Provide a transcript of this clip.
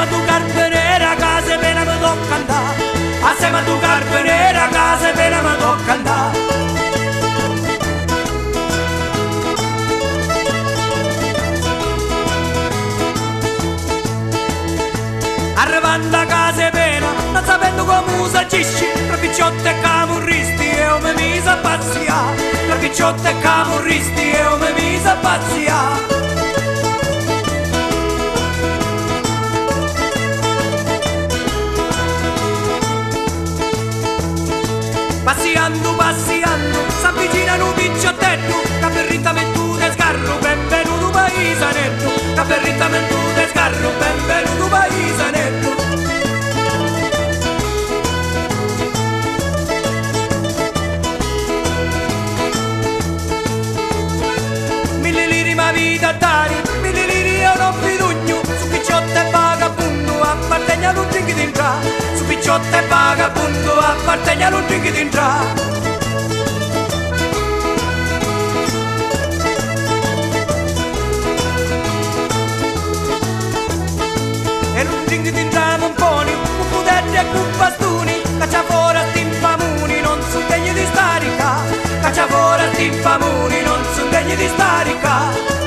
Assieme a tu carpe nera, casa pena mi tocca andare. Assieme a tu carpe nera, casa pena mi tocca andare. Arrivando a casa e pena, non sapendo come usagisci, tra picciotti e camurristi e io mi mise a pazziare. Tra picciotti e camurristi e io mi mise a pazziare. Passiando, s'avvicinano un picciottetto, caperrita mettuta scarro, benvenuto paisanetto. Caperrita mettuta scarro, benvenuto paisanetto. Mille liri ma vita a dare, mille liri io non fidugno, su picciotto e vagabundo appartegna non drink di entrare. Su picciotto e vagabundo appartegna non drink di entrare. E non drink di entrare un poni, con pudetti e con bastoni, caccia fuori a timpamuni, non sono degni di starica. Caccia fuori a timpamuni, non sono degni di starica.